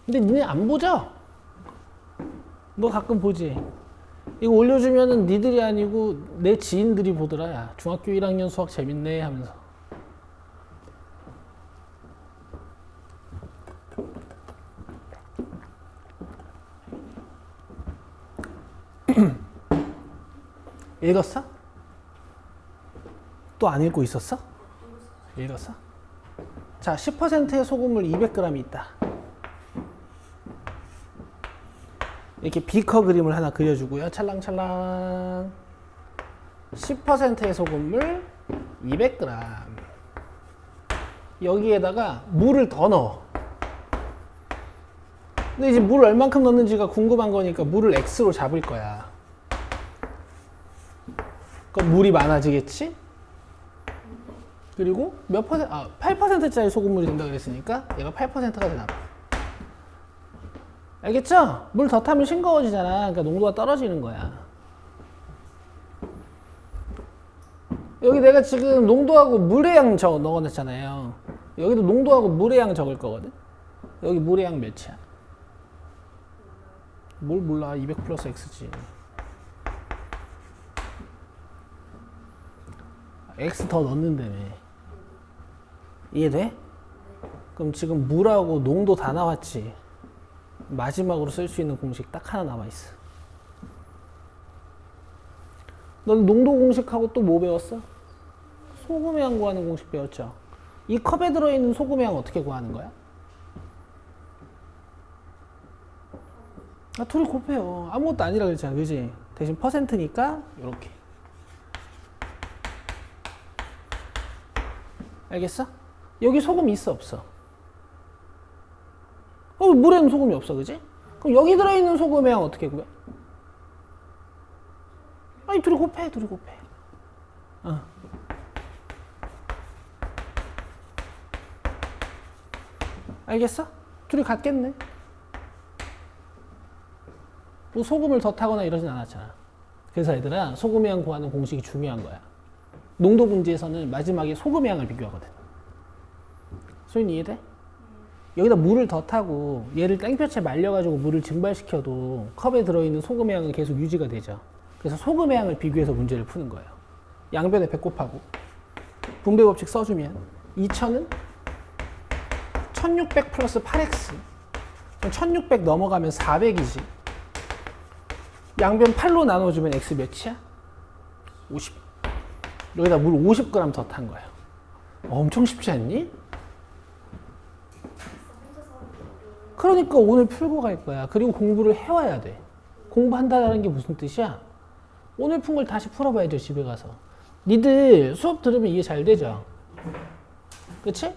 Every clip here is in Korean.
근데 니네 안 보죠? 너 가끔 보지? 이거 올려주면은 니들이 아니고 내 지인들이 보더라. 야, 중학교 1학년 수학 재밌네 하면서. 읽었어? 또 안 읽고 있었어? 읽었어? 자, 10%의 소금물 200g이 있다. 이렇게 비커 그림을 하나 그려주고요. 찰랑찰랑. 10%의 소금물 200g. 여기에다가 물을 더 넣어. 근데 이제 물을 얼만큼 넣는지가 궁금한 거니까 물을 X로 잡을 거야. 그럼 물이 많아지겠지? 그리고 몇 퍼센트, 8%짜리 소금물이 된다 그랬으니까 얘가 8%가 되나 봐. 알겠죠? 물 더 타면 싱거워지잖아. 그러니까 농도가 떨어지는 거야. 여기 내가 지금 농도하고 물의 양 넣어놨잖아요. 여기도 농도하고 물의 양 적을 거거든. 여기 물의 양 몇이야? 뭘 몰라. 200 플러스 X지. X 더 넣는다며. 이해돼? 그럼 지금 물하고 농도 다 나왔지. 마지막으로 쓸 수 있는 공식 딱 하나 남아있어. 넌 농도 공식하고 또 뭐 배웠어? 소금의 양 구하는 공식 배웠죠? 이 컵에 들어있는 소금의 양 어떻게 구하는 거야? 둘이 곱해요. 아무것도 아니라 그랬잖아. 그지? 대신 퍼센트니까 이렇게. 알겠어? 여기 소금 있어 없어? 물에는 소금이 없어. 그지? 그럼 여기 들어있는 소금의 양 어떻게 구해? 아니 둘이 곱해. 둘이 곱해. 알겠어? 둘이 같겠네. 뭐 소금을 더 타거나 이러진 않았잖아. 그래서 얘들아, 소금의 양 구하는 공식이 중요한 거야. 농도 문제에서는 마지막에 소금의 양을 비교하거든. 소윤이 이해돼? 여기다 물을 더 타고 얘를 땡볕에 말려가지고 물을 증발시켜도 컵에 들어있는 소금의 양은 계속 유지가 되죠. 그래서 소금의 양을 비교해서 문제를 푸는 거예요. 양변에 100 곱하고 분배 법칙 써주면 2000은 1600 플러스 8x. 1600 넘어가면 400이지. 양변 8로 나눠주면 x 몇이야? 50. 여기다 물 50g 더 탄 거예요. 엄청 쉽지 않니? 그러니까 오늘 풀고 갈 거야. 그리고 공부를 해와야 돼. 공부한다는 게 무슨 뜻이야? 오늘 푼 걸 다시 풀어봐야죠, 집에 가서. 니들 수업 들으면 이해 잘 되죠? 그치?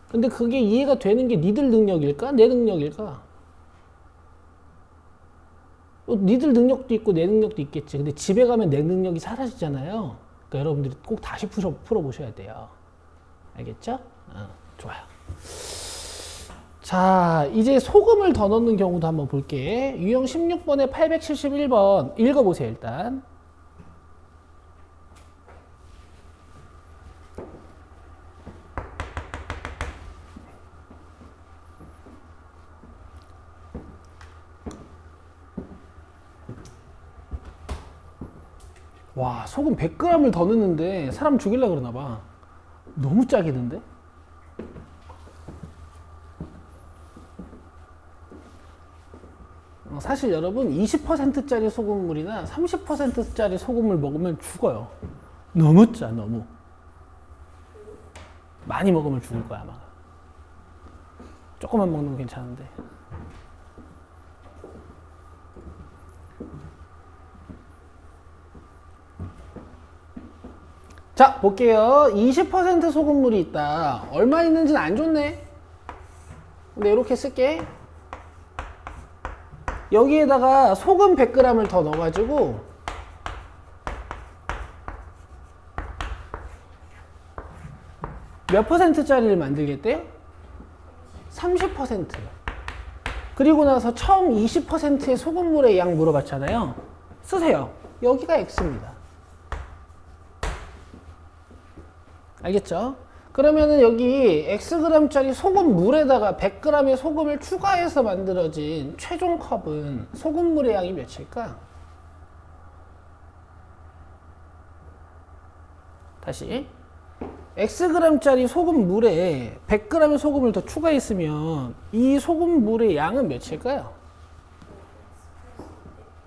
근데 그게 이해가 되는 게 니들 능력일까? 내 능력일까? 니들 능력도 있고 내 능력도 있겠지. 근데 집에 가면 내 능력이 사라지잖아요. 그러니까 여러분들이 꼭 다시 풀어보셔야 돼요. 알겠죠? 좋아요. 자, 이제 소금을 더 넣는 경우도 한번 볼게. 유형 16번에 871번 읽어보세요, 일단. 와, 소금 100g을 더 넣는데 사람 죽이려고 그러나 봐. 너무 짜기던데? 사실 여러분 20%짜리 소금물이나 30%짜리 소금물 먹으면 죽어요. 너무 짜, 너무. 많이 먹으면 죽을 거야, 아마. 조금만 먹는 건 괜찮은데. 자, 볼게요. 20% 소금물이 있다. 얼마 있는지는 안 좋네. 근데 이렇게 쓸게. 여기에다가 소금 100g을 더 넣어가지고 몇 %짜리를 만들겠대요? 30%. 그리고 나서 처음 20%의 소금물의 양 물어봤잖아요. 쓰세요. 여기가 X입니다. 알겠죠? 그러면은 여기 Xg짜리 소금 물에다가 100g의 소금을 추가해서 만들어진 최종 컵은 소금물의 양이 몇일까? 다시. Xg짜리 소금 물에 100g의 소금을 더 추가했으면 이 소금 물의 양은 몇일까요?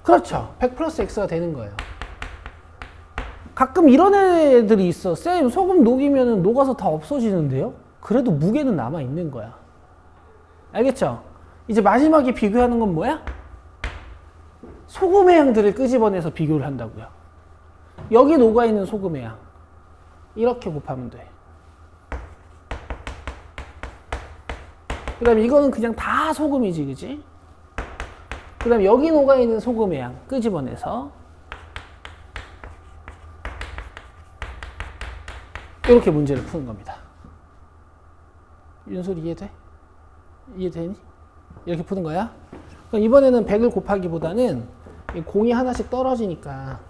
그렇죠. 100 플러스 X가 되는 거예요. 가끔 이런 애들이 있어. 쌤, 소금 녹이면 녹아서 다 없어지는데요? 그래도 무게는 남아있는 거야. 알겠죠? 이제 마지막에 비교하는 건 뭐야? 소금의 양들을 끄집어내서 비교를 한다고요. 여기 녹아있는 소금의 양. 이렇게 곱하면 돼. 그 다음에 이거는 그냥 다 소금이지, 그지? 그 다음에 여기 녹아있는 소금의 양 끄집어내서 이렇게 문제를 푸는 겁니다. 윤솔 이해돼? 이해되니? 이렇게 푸는 거야? 그럼 이번에는 100을 곱하기보다는 공이 하나씩 떨어지니까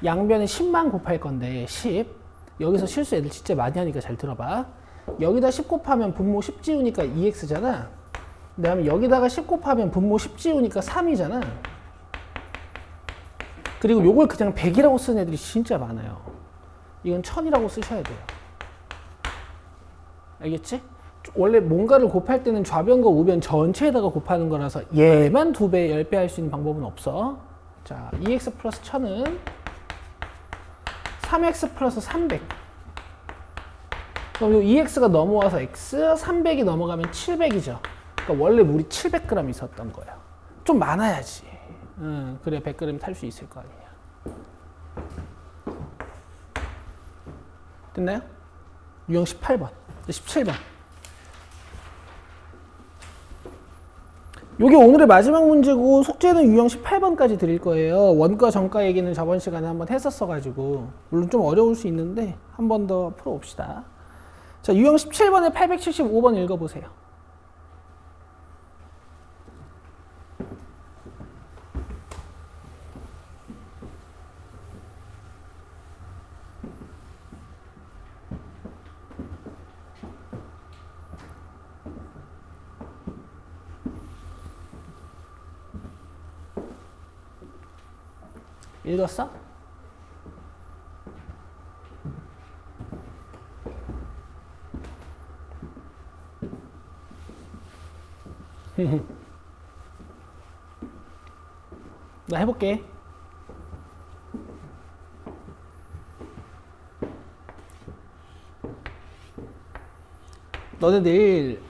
양변에 10만 곱할 건데 10. 여기서 실수 애들 진짜 많이 하니까 잘 들어봐. 여기다 10 곱하면 분모 10 지우니까 2x잖아. 그 다음에 여기다가 10 곱하면 분모 10 지우니까 3이잖아. 그리고 요걸 그냥 100이라고 쓰는 애들이 진짜 많아요. 이건 1000이라고 쓰셔야 돼요. 알겠지? 원래 뭔가를 곱할 때는 좌변과 우변 전체에다가 곱하는 거라서 얘만 2배, 10배 할 수 있는 방법은 없어. 자, 2x 플러스 1000은 3x 플러스 300. 그럼 이 2x가 넘어와서 x, 300이 넘어가면 700이죠. 그러니까 원래 물이 700g 있었던 거예요. 좀 많아야지. 그래 100g 탈 수 있을 거 아니야. 됐나요? 유형 18번, 17번. 요게 오늘의 마지막 문제고 숙제는 유형 18번까지 드릴 거예요. 원가 정가 얘기는 저번 시간에 한번 했었어가지고 물론 좀 어려울 수 있는데 한 번 더 풀어봅시다. 자, 유형 17번에 875번 읽어보세요. 읽었어? 나 해볼게. 너네 내일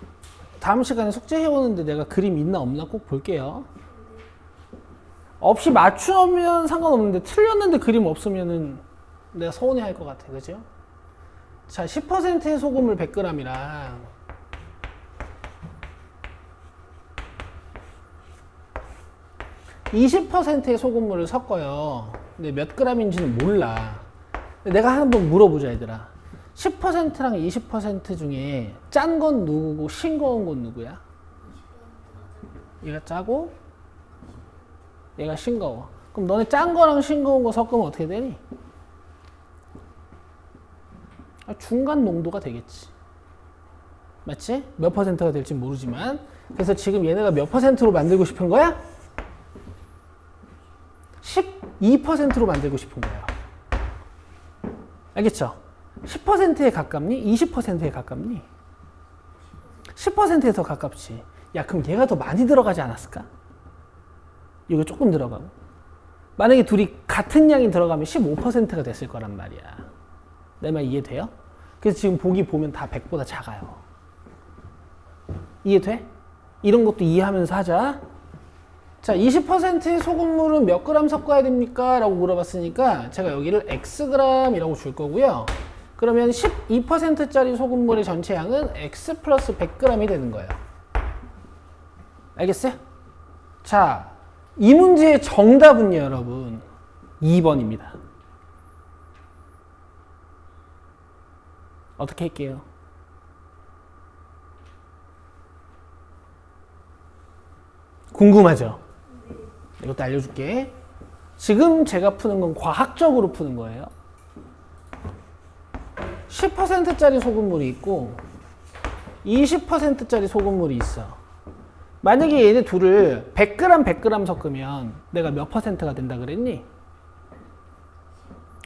다음 시간에 숙제 해오는데 내가 그림 있나 없나 꼭 볼게요. 없이 맞추면 상관없는데 틀렸는데 그림 없으면은 내가 서운해 할 것 같아. 그죠? 자, 10%의 소금을 100g이랑 20%의 소금물을 섞어요. 근데 몇 g인지는 몰라. 근데 내가 한번 물어보자, 얘들아. 10%랑 20% 중에 짠 건 누구고 싱거운 건 누구야? 얘가 짜고 얘가 싱거워. 그럼 너네 짠 거랑 싱거운 거 섞으면 어떻게 되니? 중간 농도가 되겠지. 맞지? 몇 퍼센트가 될지 모르지만. 그래서 지금 얘네가 몇 퍼센트로 만들고 싶은 거야? 12%로 만들고 싶은 거예요. 알겠죠? 10%에 가깝니? 20%에 가깝니? 10%에 더 가깝지. 야, 그럼 얘가 더 많이 들어가지 않았을까? 이거 조금 들어가고. 만약에 둘이 같은 양이 들어가면 15%가 됐을 거란 말이야. 내 말 이해돼요? 그래서 지금 보기 보면 다 100보다 작아요. 이해돼? 이런 것도 이해하면서 하자. 자, 20%의 소금물은 몇 그램 섞어야 됩니까? 라고 물어봤으니까 제가 여기를 xg이라고 줄 거고요. 그러면 12%짜리 소금물의 전체 양은 x 플러스 100g이 되는 거예요. 알겠어요? 자, 이 문제의 정답은요, 여러분. 2번입니다. 어떻게 할게요? 궁금하죠? 이것도 알려줄게. 지금 제가 푸는 건 과학적으로 푸는 거예요. 10%짜리 소금물이 있고 20%짜리 소금물이 있어. 만약에 얘네 둘을 100g 100g 섞으면 내가 몇 퍼센트가 된다 그랬니?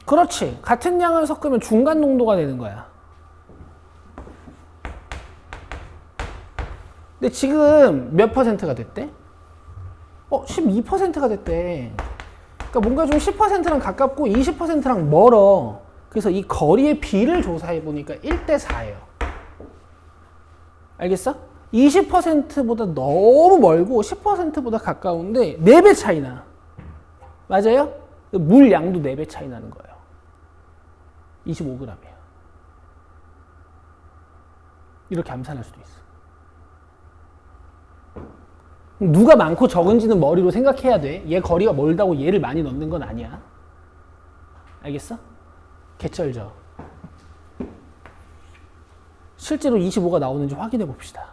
그렇지. 같은 양을 섞으면 중간 농도가 되는 거야. 근데 지금 몇 퍼센트가 됐대? 12%가 됐대. 그러니까 뭔가 좀 10%랑 가깝고 20%랑 멀어. 그래서 이 거리의 비를 조사해 보니까 1대4예요. 알겠어? 20%보다 너무 멀고 10%보다 가까운데 4배 차이 나. 맞아요? 물 양도 4배 차이 나는 거예요. 25g이야. 이렇게 암산할 수도 있어. 누가 많고 적은지는 머리로 생각해야 돼. 얘 거리가 멀다고 얘를 많이 넣는 건 아니야. 알겠어? 개쩔죠? 실제로 25가 나오는지 확인해 봅시다.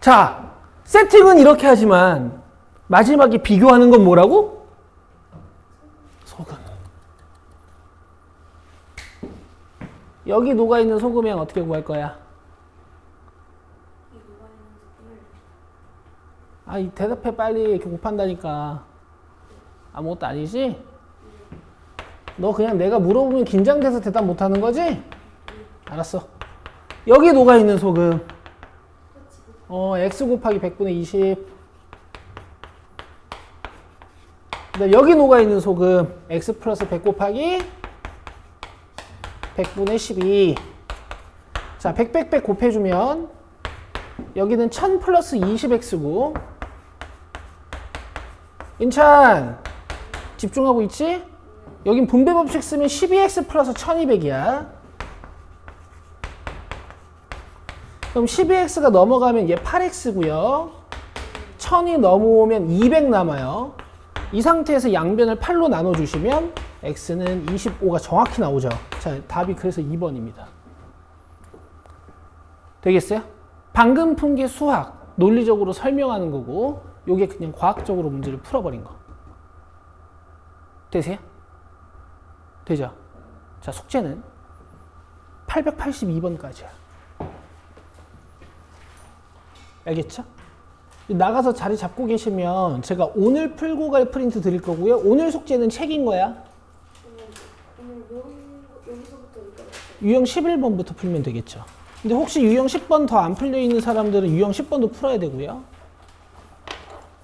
자, 세팅은 이렇게 하지만 마지막에 비교하는 건 뭐라고? 소금. 여기 녹아있는 소금의 양 어떻게 구할 거야? 이 대답해 빨리. 이렇게 곱한다니까. 아무것도 아니지? 너 그냥 내가 물어보면 긴장돼서 대답 못하는 거지? 알았어. 여기 녹아있는 소금. x 곱하기 100분의 20. 그다음 여기 녹아있는 소금. x 플러스 100 곱하기 100분의 12. 자, 100 곱해주면 여기는 1000 플러스 20x고. 인찬 집중하고 있지? 여긴 분배 법칙 쓰면 12x 플러스 1200이야. 그럼 12x가 넘어가면 얘 8x고요. 1000이 넘어오면 200 남아요. 이 상태에서 양변을 8로 나눠주시면 x는 25가 정확히 나오죠. 자, 답이 그래서 2번입니다. 되겠어요? 방금 푼 게 수학, 논리적으로 설명하는 거고 요게 그냥 과학적으로 문제를 풀어버린 거. 되세요? 되죠? 자, 숙제는 882번까지야. 알겠죠? 나가서 자리 잡고 계시면 제가 오늘 풀고 갈 프린트 드릴 거고요. 오늘 숙제는 책인 거야. 유형 11번부터 풀면 되겠죠. 근데 혹시 유형 10번 더 안 풀려 있는 사람들은 유형 10번도 풀어야 되고요.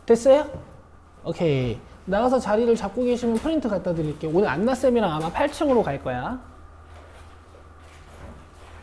됐어요? 오케이. 나가서 자리를 잡고 계시면 프린트 갖다 드릴게요. 오늘 안나쌤이랑 아마 8층으로 갈 거야.